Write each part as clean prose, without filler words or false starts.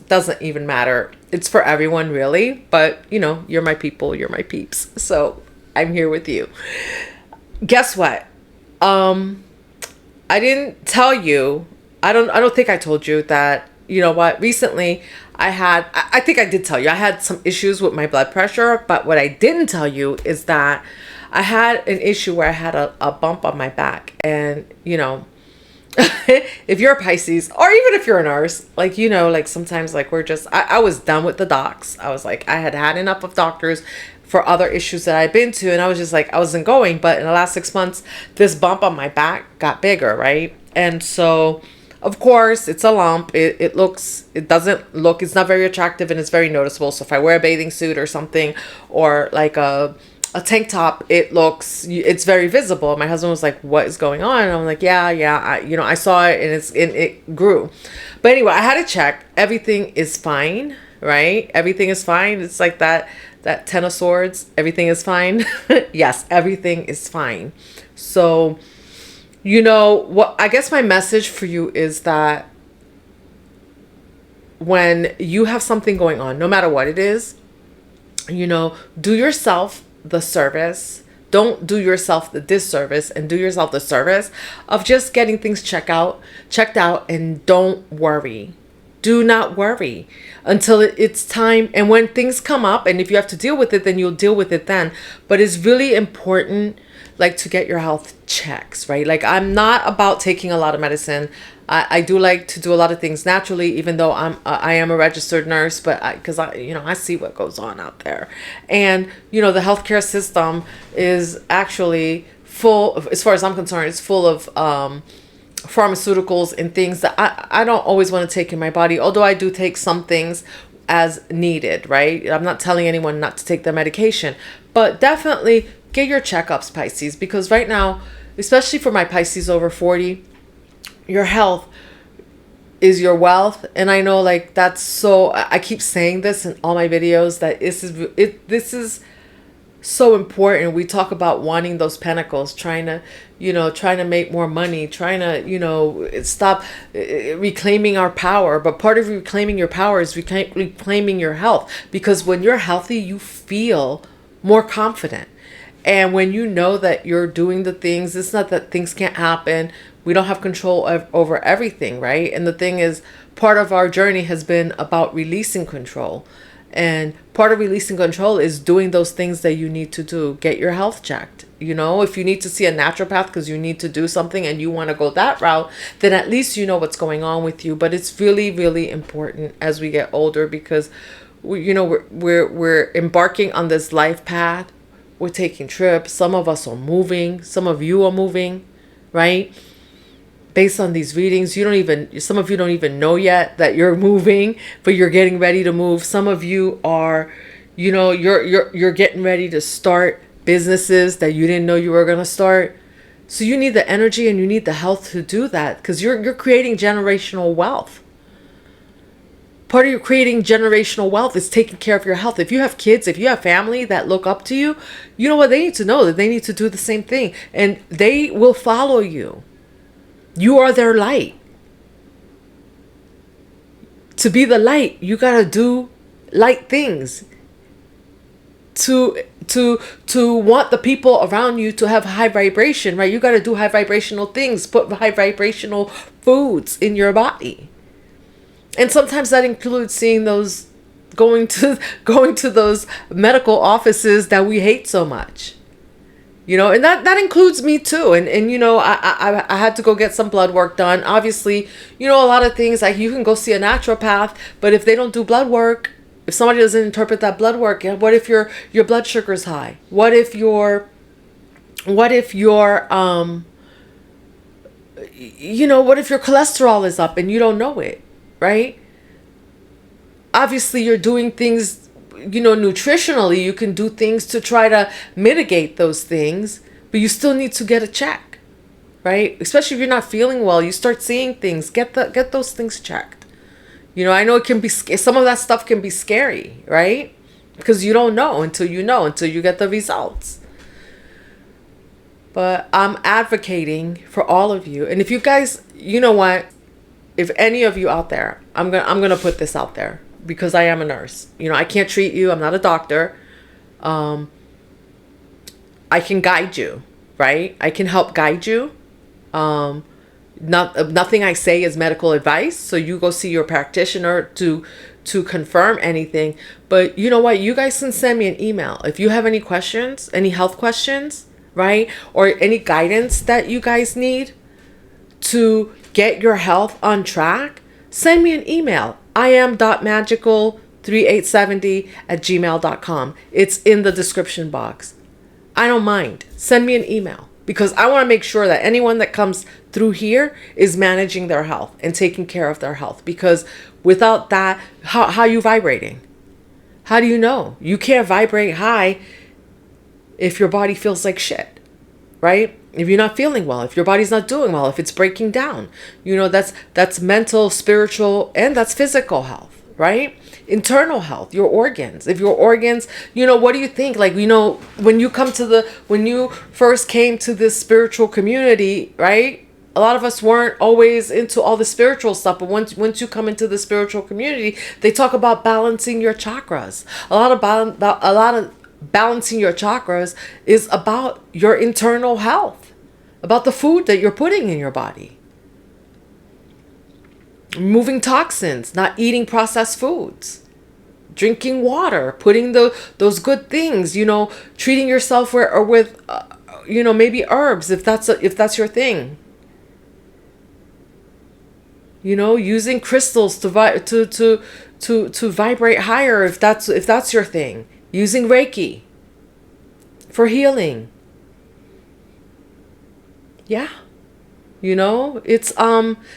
doesn't even matter. It's for everyone really, but you know, you're my people, you're my peeps. So I'm here with you. Guess what? I didn't tell you. I don't think I told you that, you know what, recently I think I did tell you I had some issues with my blood pressure, but what I didn't tell you is that I had an issue where I had a bump on my back. And, you know, if you're a Pisces, or even if you're a nurse, like, you know, like sometimes like I was done with the docs. I was like, I had had enough of doctors for other issues that I've been to. And I was just like, I wasn't going. But in the last 6 months, this bump on my back got bigger, right? And so, of course, it's a lump. It doesn't look, it's not very attractive and it's very noticeable. So if I wear a bathing suit or something, or like a tank top, it's very visible. My husband was like, what is going on? And I'm like, yeah, I saw it, and it grew. But anyway, I had to check. Everything is fine, right? Everything is fine. It's like that 10 of swords. Everything is fine. Yes, everything is fine. So, you know what, I guess my message for you is that when you have something going on, no matter what it is, you know, do yourself the service. Don't do yourself the disservice, and do yourself the service of just getting things checked out, and don't worry. Do not worry until it's time. And when things come up, and if you have to deal with it, then you'll deal with it then. But it's really important, like, to get your health checks, right? Like, I'm not about taking a lot of medicine. I do like to do a lot of things naturally, even though I am a registered nurse, but because I see what goes on out there. And, you know, the healthcare system is actually full, as far as I'm concerned, it's full of pharmaceuticals and things that I don't always want to take in my body, although I do take some things as needed, right? I'm not telling anyone not to take their medication, but definitely get your checkups, Pisces, because right now, especially for my Pisces over 40, your health is your wealth. And I know, like, that's so, I keep saying this in all my videos, that this is so important. We talk about wanting those pentacles, trying to make more money, trying to, stop reclaiming our power. But part of reclaiming your power is reclaiming your health, because when you're healthy, you feel more confident. And when you know that you're doing the things, it's not that things can't happen. We don't have control over everything, right? And the thing is, part of our journey has been about releasing control. And part of releasing control is doing those things that you need to do. Get your health checked. You know, if you need to see a naturopath because you need to do something and you want to go that route, then at least you know what's going on with you. But it's really, really important as we get older, because we're embarking on this life path. We're taking trips. Some of us are moving. Some of you are moving, right? Based on these readings, some of you don't even know yet that you're moving, but you're getting ready to move. Some of you are, you're getting ready to start businesses that you didn't know you were going to start. So you need the energy and you need the health to do that, because you're creating generational wealth. Part of your creating generational wealth is taking care of your health. If you have kids, if you have family that look up to you, you know what, they need to know that they need to do the same thing, and they will follow you. You are their light. To be the light, you got to do light things. To want the people around you to have high vibration, right? You got to do high vibrational things, put high vibrational foods in your body. And sometimes that includes seeing those, going to those medical offices that we hate so much. And that includes me too. And I had to go get some blood work done. Obviously, a lot of things, like, you can go see a naturopath, but if they don't do blood work, if somebody doesn't interpret that blood work, what if your blood sugar is high? What if your cholesterol is up and you don't know it, right? Obviously, you're doing things, nutritionally. You can do things to try to mitigate those things, but you still need to get a check, right? Especially if you're not feeling well, you start seeing things, get those things checked. I know it can be, some of that stuff can be scary, right? Because you don't know until you get the results. But I'm advocating for all of you. And if you guys, you know what? if any of you out there, I'm gonna put this out there because I am a nurse. You know, I can't treat you. I'm not a doctor. I can guide you, right? I can help guide you. Nothing I say is medical advice. So you go see your practitioner to confirm anything. But you know what? You guys can send me an email if you have any questions, any health questions, right? Or any guidance that you guys need to get your health on track. Send me an email. iam.magical3870@gmail.com. It's in the description box. I don't mind. Send me an email because I want to make sure that anyone that comes through here is managing their health and taking care of their health. Because without that, how are you vibrating? How do you know? You can't vibrate high if your body feels like shit, right? If you're not feeling well, if your body's not doing well, if it's breaking down, you know, that's mental, spiritual, and that's physical health, right? Internal health, your organs. If your organs, you know, what do you think? Like, you know, when you first came to this spiritual community, right? A lot of us weren't always into all the spiritual stuff, but once you come into the spiritual community, they talk about balancing your chakras. A lot of balancing your chakras is about your internal health, about the food that you're putting in your body. Removing toxins, not eating processed foods, drinking water, putting those good things, you know, treating yourself with you know, maybe herbs if that's your thing. You know, using crystals to vibrate higher if that's your thing. Using Reiki for healing. Yeah. You know, it's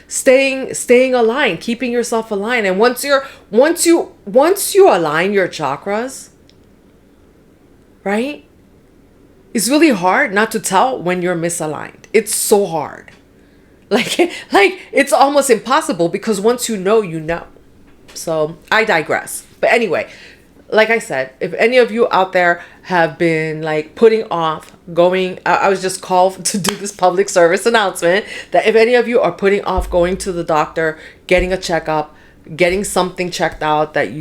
staying aligned, keeping yourself aligned. And once you align your chakras, right? It's really hard not to tell when you're misaligned. It's so hard. Like it's almost impossible because once you know, you know. So I digress. But anyway, like I said, if any of you out there have been like putting off going, I was just called to do this public service announcement that if any of you are putting off going to the doctor, getting a checkup, getting something checked out that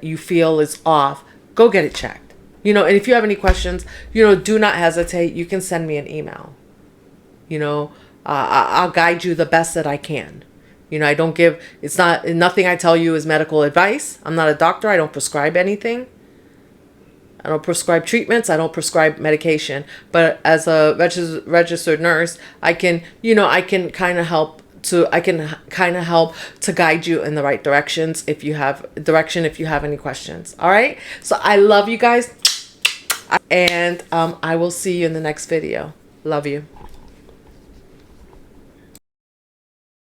you feel is off, go get it checked. You know, and if you have any questions, you know, do not hesitate. You can send me an email. You know, I'll guide you the best that I can. You know, nothing I tell you is medical advice. I'm not a doctor. I don't prescribe anything. I don't prescribe treatments. I don't prescribe medication. But as a registered nurse, I can kind of help to guide you in the right directions if you have any questions. All right. So I love you guys. And I will see you in the next video. Love you.